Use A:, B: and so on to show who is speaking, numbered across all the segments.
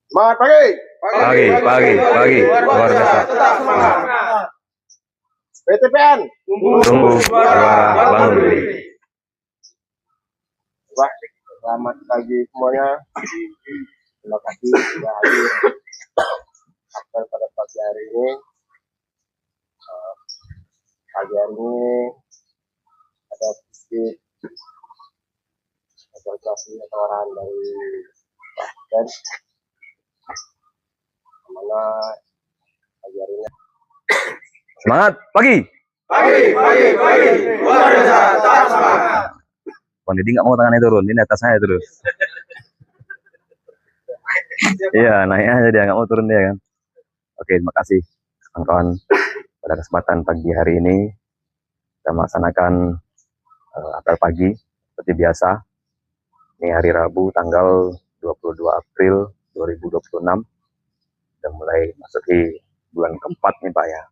A: Semangat pagi.
B: Pagi. Luar biasa.
A: Tetap semangat. PTPN.
B: Tumbuh juara bangun diri.
A: Wah, selamat pagi semuanya. Terima kasih sudah hadir apel pada pagi hari ini. Pagi hari ini ada sedikit asosiasi atau arahan dari Pak Dan, mana pagi hari ini.
B: Semangat pagi.
A: Luar biasa, tetap semangat.
B: Bang Didi nggak mau tangannya turun, ini atas saya terus. Iya, naiknya aja dia nggak mau turun dia kan. Oke, terima kasih kawan-kawan. Pada kesempatan pagi hari ini kita melaksanakan apel pagi seperti biasa. Ini hari Rabu tanggal 22 April 2026. Sudah mulai masuk di bulan keempat nih Pak ya.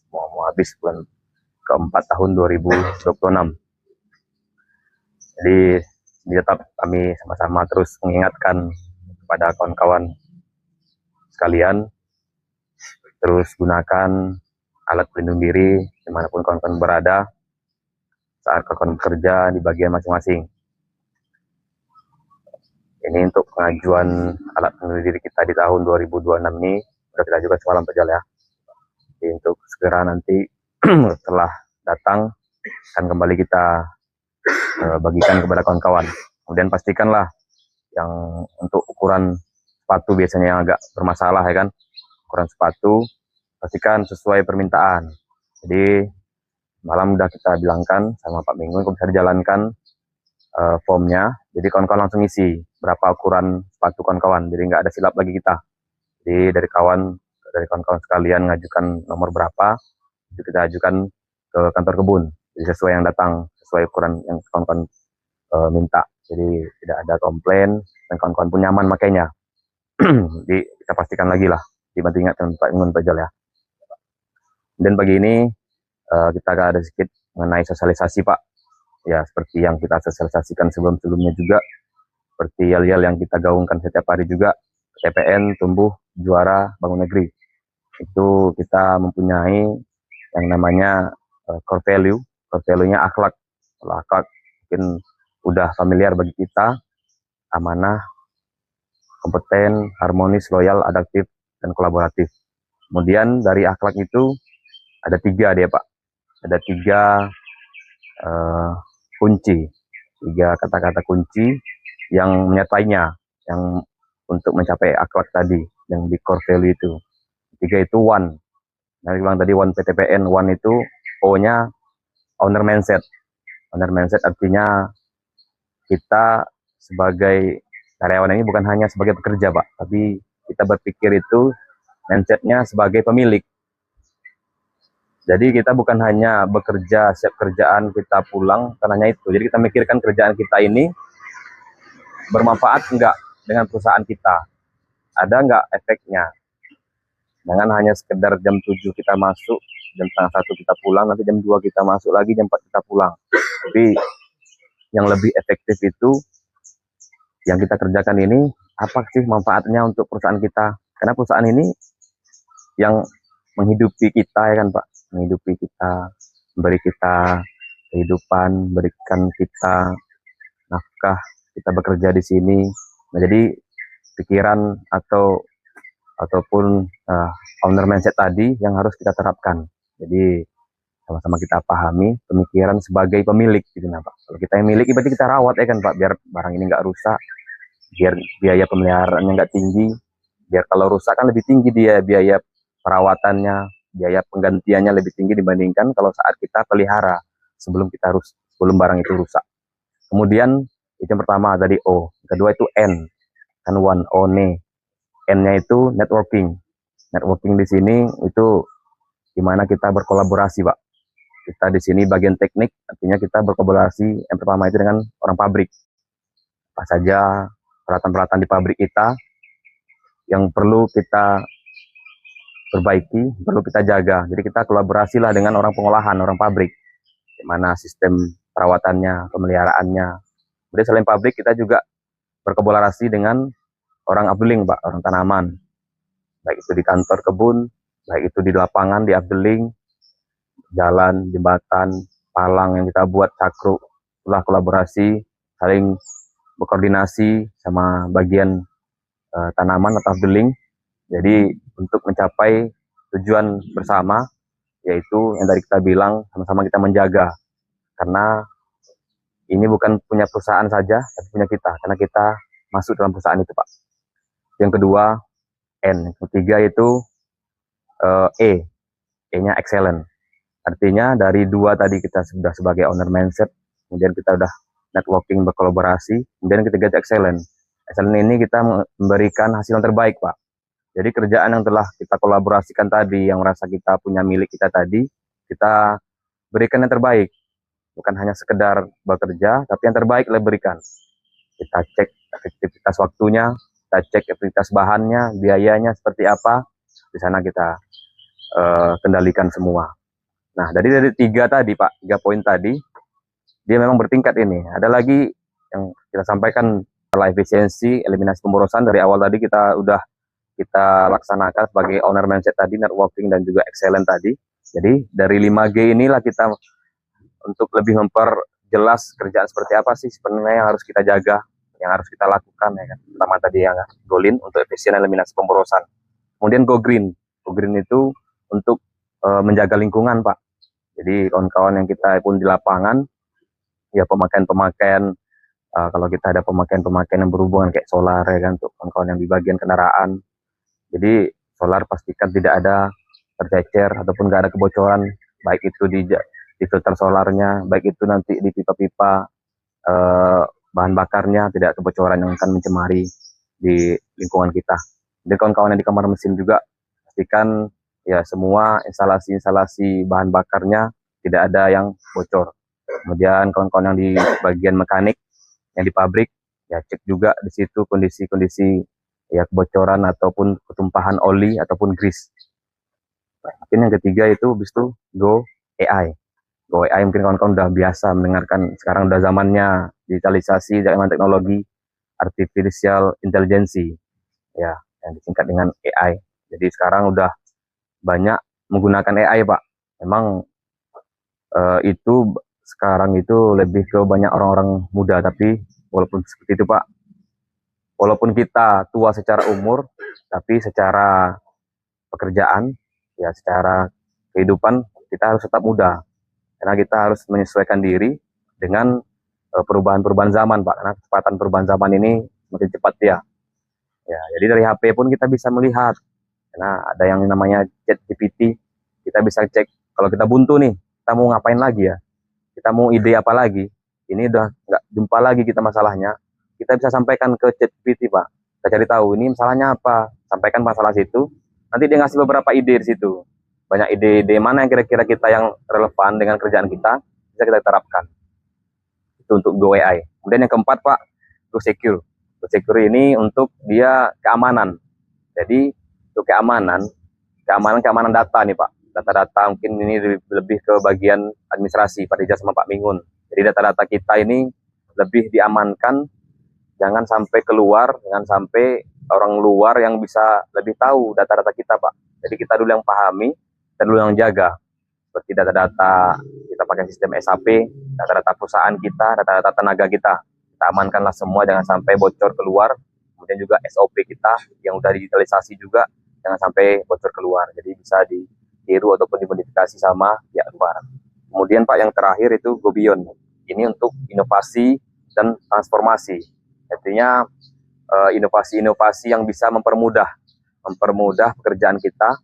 B: Mau habis bulan keempat tahun 2026. Jadi tetap kami sama-sama terus mengingatkan kepada kawan-kawan sekalian, terus gunakan alat pelindung diri dimanapun kawan-kawan berada saat kawan-kawan bekerja di bagian masing-masing. Ini untuk pengajuan alat pelindung diri kita di tahun 2026 ini sudah kita ajukan semalam Pak Jal ya. Jadi untuk segera nanti setelah datang akan kembali kita bagikan kepada kawan-kawan. Kemudian pastikanlah yang untuk ukuran sepatu biasanya yang agak bermasalah ya kan, ukuran sepatu pastikan sesuai permintaan. Jadi malam udah kita bilangkan sama Pak Minggu kalau bisa dijalankan formnya, jadi kawan-kawan langsung isi berapa ukuran sepatu kawan-kawan, jadi nggak ada silap lagi kita. Jadi dari kawan-kawan sekalian ngajukan nomor berapa, itu kita ajukan ke kantor kebun, jadi sesuai yang datang, sesuai ukuran yang kawan-kawan minta. Jadi tidak ada komplain dan kawan-kawan pun nyaman makanya. Jadi kita pastikan lagi lah, dibantu ingatkan Pak Ingun Pak Jal ya. Dan pagi ini kita ada sedikit mengenai sosialisasi Pak. Ya seperti yang kita sosialisasikan sebelum-sebelumnya juga, seperti yel-yel yang kita gaungkan setiap hari juga, TPN tumbuh juara bangun negeri. Itu kita mempunyai yang namanya core value. Core value-nya akhlak. Kalau akhlak mungkin udah familiar bagi kita, amanah, kompeten, harmonis, loyal, adaptif, dan kolaboratif. Kemudian dari akhlak itu ada 3 dia Pak. Ada 3 kunci, 3 kata-kata kunci yang menyertainya, yang untuk mencapai akhlak tadi, yang di core value itu. 3 itu one. Nah, bilang tadi one PTPN, one itu O-nya owner mindset. Owner mindset artinya kita sebagai karyawan ini bukan hanya sebagai pekerja Pak, tapi kita berpikir itu mindsetnya sebagai pemilik. Jadi kita bukan hanya bekerja siap kerjaan kita pulang karena itu. Jadi kita mikirkan kerjaan kita ini bermanfaat enggak dengan perusahaan kita, ada enggak efeknya. Jangan hanya sekedar jam 7 kita masuk, jam setengah 1 kita pulang, nanti jam 2 kita masuk lagi, jam 4 kita pulang. Tapi yang lebih efektif itu yang kita kerjakan ini apa sih manfaatnya untuk perusahaan kita? Karena perusahaan ini yang menghidupi kita ya kan Pak, menghidupi kita, memberi kita kehidupan, berikan kita nafkah, kita bekerja di sini. Nah, jadi pikiran ataupun owner mindset tadi yang harus kita terapkan. Jadi sama-sama kita pahami pemikiran sebagai pemilik gitu nah Pak. Kalau kita yang milik berarti kita rawat ya kan Pak, biar barang ini nggak rusak, biar biaya pemeliharaannya nggak tinggi, biar kalau rusak kan lebih tinggi dia biaya perawatannya, biaya penggantiannya lebih tinggi dibandingkan kalau saat kita pelihara sebelum barang itu rusak. Kemudian itu yang pertama tadi O, kedua itu N, kan one one. N-nya itu networking. Networking di sini itu gimana kita berkolaborasi Pak. Kita di sini bagian teknik, artinya kita berkolaborasi yang pertama itu dengan orang pabrik. Apa saja peralatan-peralatan di pabrik kita yang perlu kita perbaiki, perlu kita jaga. Jadi kita kolaborasi lah dengan orang pengolahan, orang pabrik. Gimana sistem perawatannya, pemeliharaannya. Kemudian selain pabrik kita juga berkolaborasi dengan orang updeling Pak, orang tanaman. Baik itu di kantor kebun, baik itu di lapangan, di updeling, jalan, jembatan, palang yang kita buat, cakru, itulah kolaborasi, saling berkoordinasi sama bagian tanaman atau updeling. Jadi untuk mencapai tujuan bersama, yaitu yang tadi kita bilang, sama-sama kita menjaga. Karena ini bukan punya perusahaan saja, tapi punya kita. Karena kita masuk dalam perusahaan itu, Pak. Yang kedua, N. Yang ketiga itu E. E-nya excellent. Artinya dari dua tadi kita sudah sebagai owner mindset, kemudian kita udah networking, berkolaborasi, kemudian ketiga itu excellent. Excellent ini kita memberikan hasil yang terbaik, Pak. Jadi kerjaan yang telah kita kolaborasikan tadi, yang merasa kita punya milik kita tadi, kita berikan yang terbaik. Bukan hanya sekedar bekerja, tapi yang terbaik kita berikan. Kita cek efektivitas waktunya, kita cek efektivitas bahannya, biayanya seperti apa. Di sana kita kendalikan semua. Nah, dari tiga tadi, Pak, 3 poin tadi, dia memang bertingkat ini. Ada lagi yang kita sampaikan, setelah efisiensi, eliminasi pemborosan, dari awal tadi kita udah kita laksanakan sebagai owner mindset tadi, networking dan juga excellent tadi. Jadi dari 5G inilah kita untuk lebih memperjelas kerjaan seperti apa sih sebenarnya yang harus kita jaga, yang harus kita lakukan ya kan. Pertama tadi yang go lean untuk efisien eliminasi pemborosan. Kemudian go green. Go green itu untuk menjaga lingkungan, Pak. Jadi kawan-kawan yang kita pun di lapangan, ya pemakaian-pemakaian, kalau kita ada pemakaian-pemakaian yang berhubungan kayak solar ya kan, untuk kawan-kawan yang di bagian kendaraan. Jadi solar pastikan tidak ada tercecer ataupun nggak ada kebocoran, baik itu di filter solarnya, baik itu nanti di pipa-pipa bahan bakarnya, tidak ada kebocoran yang akan mencemari di lingkungan kita. Jadi kawan-kawan yang di kamar mesin juga pastikan ya semua instalasi-instalasi bahan bakarnya tidak ada yang bocor. Kemudian kawan-kawan yang di bagian mekanik, yang di pabrik, ya cek juga di situ kondisi-kondisi ya kebocoran ataupun ketumpahan oli ataupun grease. Nah, mungkin yang ketiga itu habis itu go AI. Go AI mungkin kawan-kawan udah biasa mendengarkan, sekarang udah zamannya digitalisasi, zaman teknologi artificial intelligence ya, yang disingkat dengan AI. Jadi sekarang udah banyak menggunakan AI, Pak. Memang itu sekarang itu lebih ke banyak orang-orang muda, tapi walaupun seperti itu, Pak, walaupun kita tua secara umur, tapi secara pekerjaan, ya secara kehidupan, kita harus tetap muda. Karena kita harus menyesuaikan diri dengan perubahan-perubahan zaman, Pak. Karena kecepatan perubahan zaman ini semakin cepat ya. Ya, jadi dari HP pun kita bisa melihat. Karena ada yang namanya ChatGPT, kita bisa cek kalau kita buntu nih, kita mau ngapain lagi ya? Kita mau ide apa lagi? Ini udah nggak jumpa lagi kita masalahnya. Kita bisa sampaikan ke ChatGPT, Pak. Kita cari tahu ini masalahnya apa, sampaikan masalah situ. Nanti dia ngasih beberapa ide di situ. Banyak ide-ide mana yang kira-kira kita yang relevan dengan kerjaan kita, bisa kita terapkan. Itu untuk Go AI. Kemudian yang keempat, Pak, Go Secure. Go Secure ini untuk dia keamanan. Jadi untuk keamanan data nih, Pak. Data-data mungkin ini lebih ke bagian administrasi, Pak Dija sama Pak Mingun. Jadi data-data kita ini lebih diamankan, jangan sampai keluar, jangan sampai orang luar yang bisa lebih tahu data-data kita, Pak. Jadi kita dulu yang pahami, kita dulu yang jaga. Seperti data-data kita pakai sistem SAP, data-data perusahaan kita, data-data tenaga kita. Kita amankanlah semua, jangan sampai bocor keluar. Kemudian juga SOP kita yang udah digitalisasi juga, jangan sampai bocor keluar. Jadi bisa ditiru ataupun dimodifikasi sama pihak luar. Kemudian Pak, yang terakhir itu Go Beyond. Ini untuk inovasi dan transformasi. Artinya inovasi-inovasi yang bisa mempermudah pekerjaan kita,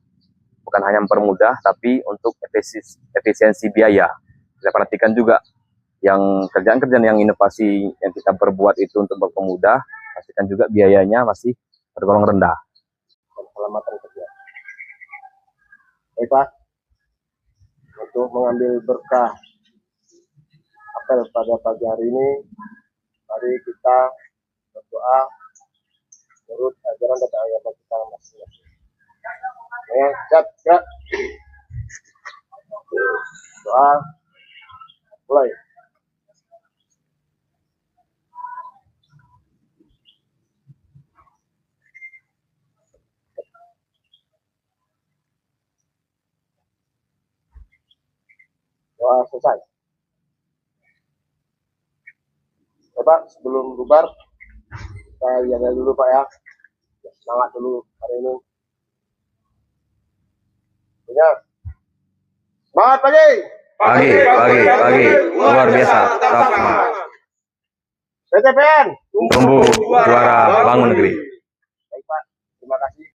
B: bukan hanya mempermudah, tapi untuk efisiensi biaya. Kita perhatikan juga yang kerjaan-kerjaan yang inovasi yang kita perbuat itu untuk mempermudah, pastikan juga biayanya masih tergolong rendah.
A: Keselamatan kerja. Baik, Pak, untuk mengambil berkah apel pada pagi hari ini, mari kita berdoa menurut ajaran dan agama kita masing-masing. Ya, siap, siap. Doa mulai. selesai. Pak, sebelum bubar, kita jaga dulu Pak ya. Semangat dulu hari ini. Ya. Semangat pagi.
B: Pagi, luar biasa. Tetap
A: PTPN,
B: tumbuh juara bangun negeri.
A: Baik Pak, terima kasih.